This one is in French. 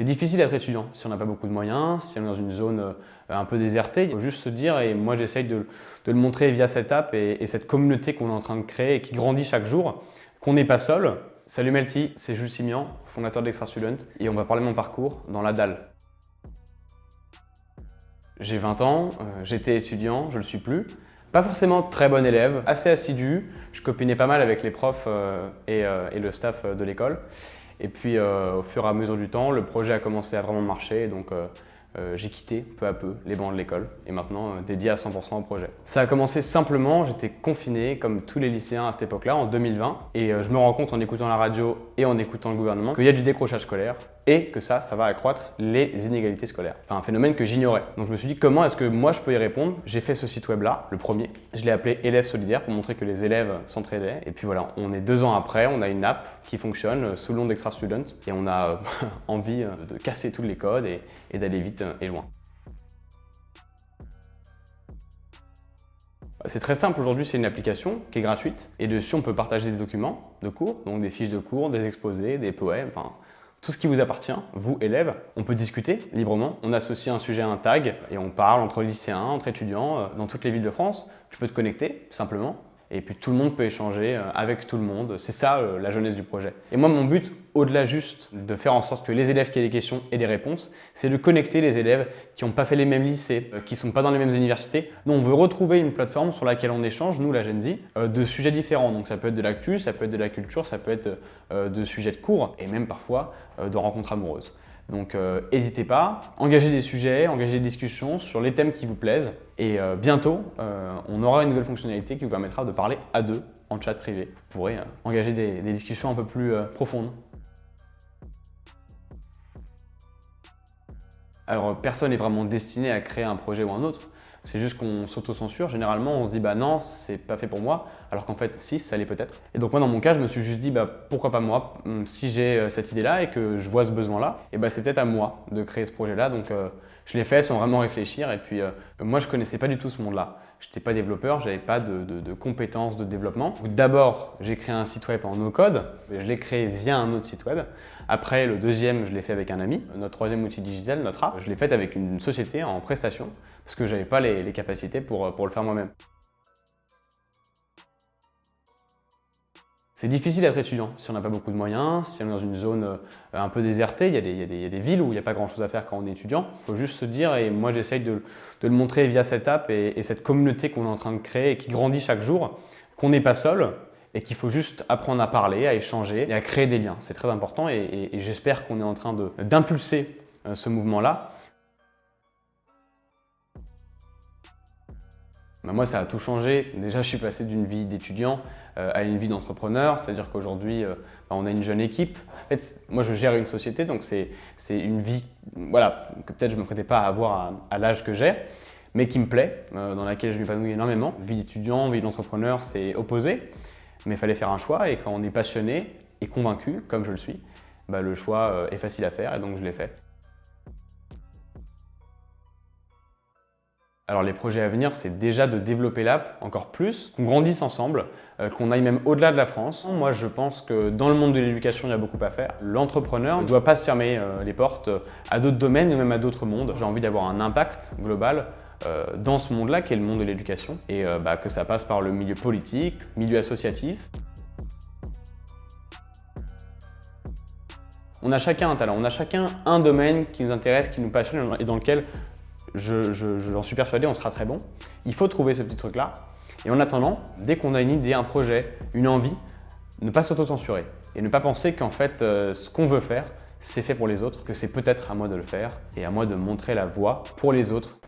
C'est difficile d'être étudiant si on n'a pas beaucoup de moyens, si on est dans une zone un peu désertée. Il faut juste se dire, et moi j'essaye de le montrer via cette app et cette communauté qu'on est en train de créer et qui grandit chaque jour, qu'on n'est pas seul. Salut Melty, c'est Jules Simian, fondateur d'Extra Student, et on va parler de mon parcours dans la dalle. J'ai 20 ans, j'étais étudiant, je ne le suis plus. Pas forcément très bon élève, assez assidu, je copinais pas mal avec les profs et le staff de l'école. Et puis au fur et à mesure du temps, le projet a commencé à vraiment marcher, donc j'ai quitté peu à peu les bancs de l'école et maintenant dédié à 100% au projet. Ça a commencé simplement, j'étais confiné comme tous les lycéens à cette époque-là, en 2020, et je me rends compte en écoutant la radio et en écoutant le gouvernement qu'il y a du décrochage scolaire et que ça va accroître les inégalités scolaires. Enfin, un phénomène que j'ignorais. Donc je me suis dit comment est-ce que moi je peux y répondre. J'ai fait ce site web là, le premier. Je l'ai appelé Élèves solidaires pour montrer que les élèves s'entraidaient. Et puis voilà, on est 2 ans après, on a une app qui fonctionne sous le nom d'Extra Student et on a envie de casser tous les codes et d'aller vite et loin. C'est très simple, aujourd'hui c'est une application qui est gratuite et dessus on peut partager des documents de cours, donc des fiches de cours, des exposés, des poèmes, enfin tout ce qui vous appartient, vous élèves. On peut discuter librement, on associe un sujet à un tag et on parle entre lycéens, entre étudiants, dans toutes les villes de France. Tu peux te connecter simplement et puis tout le monde peut échanger avec tout le monde. C'est ça la jeunesse du projet. Et moi mon but, au-delà juste de faire en sorte que les élèves qui aient des questions aient des réponses, c'est de connecter les élèves qui n'ont pas fait les mêmes lycées, qui ne sont pas dans les mêmes universités. Nous on veut retrouver une plateforme sur laquelle on échange, nous la Gen Z, de sujets différents. Donc ça peut être de l'actu, ça peut être de la culture, ça peut être de sujets de cours et même parfois de rencontres amoureuses. Donc n'hésitez pas, engagez des sujets, engagez des discussions sur les thèmes qui vous plaisent. Et bientôt, on aura une nouvelle fonctionnalité qui vous permettra de parler à deux en chat privé. Vous pourrez engager des discussions un peu plus profondes. Alors personne n'est vraiment destiné à créer un projet ou un autre. C'est juste qu'on s'auto-censure. Généralement, on se dit « bah non, c'est pas fait pour moi », alors qu'en fait, si, ça l'est peut-être. Et donc moi, dans mon cas, je me suis juste dit « bah pourquoi pas moi ?» Si j'ai cette idée-là et que je vois ce besoin-là, et bah c'est peut-être à moi de créer ce projet-là. Donc je l'ai fait sans vraiment réfléchir. Et puis moi, je connaissais pas du tout ce monde-là. Je n'étais pas développeur, j'avais pas de compétences de développement. D'abord, j'ai créé un site web en no-code. Je l'ai créé via un autre site web. Après, le deuxième, je l'ai fait avec un ami. Notre troisième outil digital, notre app, je l'ai fait avec une société en prestation parce que je n'avais pas les capacités pour le faire moi-même. C'est difficile d'être étudiant si on n'a pas beaucoup de moyens, si on est dans une zone un peu désertée. Il y a des villes où il n'y a pas grand-chose à faire quand on est étudiant. Il faut juste se dire, et moi j'essaye de le montrer via cette app et cette communauté qu'on est en train de créer et qui grandit chaque jour, qu'on n'est pas seul et qu'il faut juste apprendre à parler, à échanger et à créer des liens. C'est très important et j'espère qu'on est en train d'impulser ce mouvement-là. Moi, ça a tout changé. Déjà, je suis passé d'une vie d'étudiant à une vie d'entrepreneur, c'est-à-dire qu'aujourd'hui, on a une jeune équipe. En fait, moi, je gère une société, donc c'est une vie voilà, que peut-être je ne me prêtais pas à avoir à l'âge que j'ai, mais qui me plaît, dans laquelle je m'épanouis énormément. Vie d'étudiant, vie d'entrepreneur, c'est opposé, mais il fallait faire un choix et quand on est passionné et convaincu, comme je le suis, le choix est facile à faire et donc je l'ai fait. Alors les projets à venir, c'est déjà de développer l'app encore plus, qu'on grandisse ensemble, qu'on aille même au-delà de la France. Moi, je pense que dans le monde de l'éducation, il y a beaucoup à faire. L'entrepreneur ne doit pas se fermer les portes à d'autres domaines ou même à d'autres mondes. J'ai envie d'avoir un impact global dans ce monde-là, qui est le monde de l'éducation, et que ça passe par le milieu politique, milieu associatif. On a chacun un talent, on a chacun un domaine qui nous intéresse, qui nous passionne et dans lequel j'en suis persuadé, on sera très bon. Il faut trouver ce petit truc-là. Et en attendant, dès qu'on a une idée, un projet, une envie, ne pas s'auto-censurer et ne pas penser qu'en fait, ce qu'on veut faire, c'est fait pour les autres, que c'est peut-être à moi de le faire et à moi de montrer la voie pour les autres.